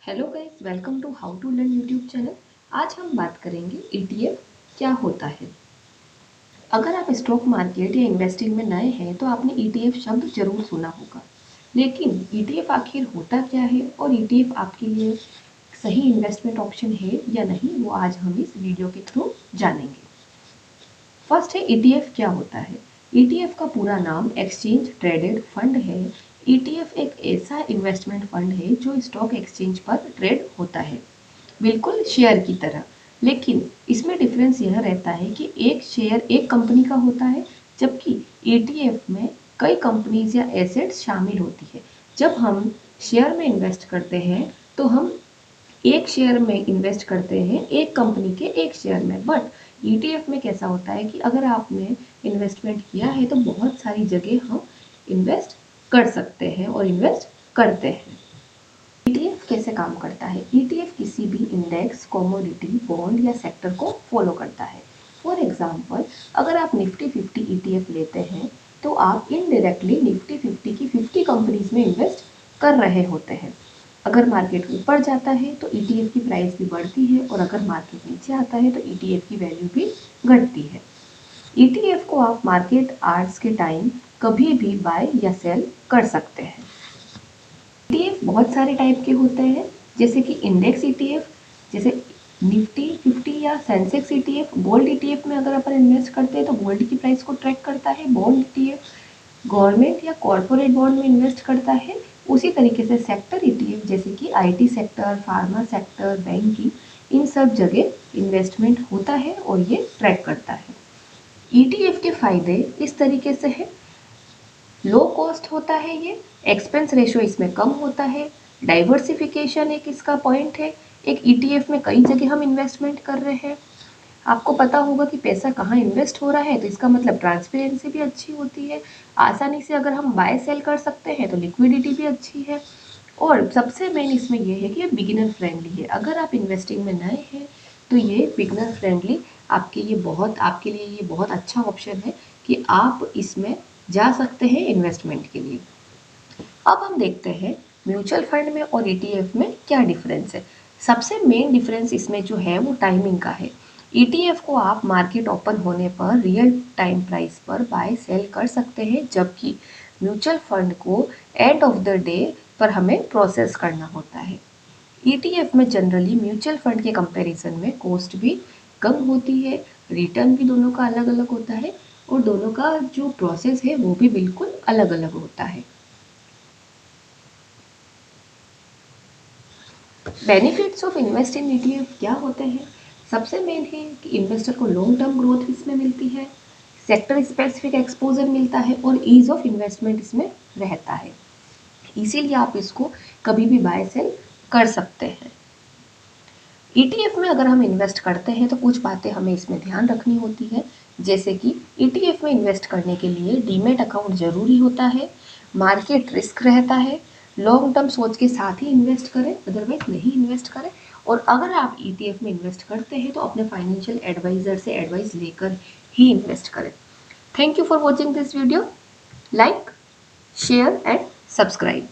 Hello guys, welcome to how to learn YouTube channel. आज हम बात करेंगे ईटीएफ क्या होता है। अगर आप स्टॉक मार्केट या इन्वेस्टिंग में नए हैं तो आपने ईटीएफ शब्द जरूर सुना होगा, लेकिन ईटीएफ आखिर होता क्या है और ईटीएफ आपके लिए सही इन्वेस्टमेंट ऑप्शन है या नहीं, वो आज हम इस वीडियो के थ्रू जानेंगे। फर्स्ट है ईटीएफ क्या होता है। ईटीएफ का पूरा नाम एक्सचेंज ट्रेडेड फंड है। ईटीएफ एक ऐसा इन्वेस्टमेंट फंड है जो स्टॉक एक्सचेंज पर ट्रेड होता है, बिल्कुल शेयर की तरह। लेकिन इसमें डिफरेंस यह रहता है कि एक शेयर एक कंपनी का होता है, जबकि ईटीएफ में कई कंपनीज या एसेट्स शामिल होती है। जब हम शेयर में इन्वेस्ट करते हैं तो हम एक शेयर में इन्वेस्ट करते हैं, एक कंपनी के एक शेयर में। बट ईटीएफ में कैसा होता है कि अगर आपने इन्वेस्टमेंट किया है तो बहुत सारी जगह हम इन्वेस्ट कर सकते हैं और इन्वेस्ट करते हैं। ईटीएफ कैसे काम करता है? ईटीएफ किसी भी इंडेक्स, कमोडिटी, बॉन्ड या सेक्टर को फॉलो करता है। फॉर एग्जांपल, अगर आप निफ्टी 50 ईटीएफ लेते हैं तो आप इनडायरेक्टली निफ्टी 50 की 50 कंपनीज में इन्वेस्ट कर रहे होते हैं। अगर मार्केट ऊपर जाता है तो ईटीएफ की प्राइस भी बढ़ती है, और अगर मार्केट नीचे आता है तो ईटीएफ की वैल्यू भी घटती है। ईटीएफ को आप मार्केट आवर्स के टाइम कभी भी बाय या सेल कर सकते हैं। ईटीएफ बहुत सारे टाइप के होते हैं, जैसे कि इंडेक्स ईटीएफ, जैसे निफ्टी 50 या सेंसेक्स ईटीएफ। गोल्ड ईटीएफ में अगर अपन इन्वेस्ट करते हैं तो गोल्ड की प्राइस को ट्रैक करता है। बॉन्ड ईटीएफ गवर्नमेंट या कॉरपोरेट बॉन्ड में इन्वेस्ट करता है। उसी तरीके से सेक्टर ईटीएफ, जैसे कि IT sector, pharma sector, banking, इन सब जगह इन्वेस्टमेंट होता है और ये ट्रैक करता है। ईटीएफ के फायदे इस तरीके से है। लो कॉस्ट होता है, ये एक्सपेंस रेशो इसमें कम होता है। डाइवर्सिफिकेशन एक इसका पॉइंट है। एक ईटीएफ में कई जगह हम इन्वेस्टमेंट कर रहे हैं, आपको पता होगा कि पैसा कहाँ इन्वेस्ट हो रहा है, तो इसका मतलब ट्रांसपेरेंसी भी अच्छी होती है। आसानी से अगर हम बाय सेल कर सकते हैं तो लिक्विडिटी भी अच्छी है। और सबसे मेन इसमें यह है कि ये बिगिनर फ्रेंडली है। अगर आप इन्वेस्टिंग में नए हैं तो ये बिगिनर फ्रेंडली आपके लिए ये बहुत अच्छा ऑप्शन है कि आप इसमें जा सकते हैं इन्वेस्टमेंट के लिए। अब हम देखते हैं म्यूचुअल फंड में और ईटीएफ में क्या डिफरेंस है। सबसे मेन डिफरेंस इसमें जो है वो टाइमिंग का है। ईटीएफ को आप मार्केट ओपन होने पर रियल टाइम प्राइस पर बाय सेल कर सकते हैं, जबकि म्यूचुअल फंड को एंड ऑफ द डे पर हमें प्रोसेस करना होता है। ईटीएफ में जनरली म्यूचुअल फंड के कंपैरिजन में कॉस्ट भी कम होती है, रिटर्न भी दोनों का अलग अलग होता है, और दोनों का जो प्रोसेस है वो भी बिल्कुल अलग अलग होता है। Benefits of invest in ETF क्या होते हैं? सबसे मेन है कि इन्वेस्टर को लॉन्ग टर्म ग्रोथ इसमें मिलती है, सेक्टर स्पेसिफिक एक्सपोजर मिलता है, और ईज ऑफ इन्वेस्टमेंट इसमें रहता है। इसीलिए आप इसको कभी भी बाय सेल कर सकते हैं। ईटीएफ में अगर हम इन्वेस्ट करते हैं तो कुछ बातें हमें इसमें ध्यान रखनी होती है, जैसे कि ईटीएफ में इन्वेस्ट करने के लिए डीमेट अकाउंट जरूरी होता है, मार्केट रिस्क रहता है, लॉन्ग टर्म सोच के साथ ही इन्वेस्ट करें, अदरवाइज नहीं इन्वेस्ट करें। और अगर आप ईटीएफ में इन्वेस्ट करते हैं तो अपने फाइनेंशियल एडवाइजर से एडवाइस लेकर ही इन्वेस्ट करें। Thank you for watching this video. Like, share and subscribe.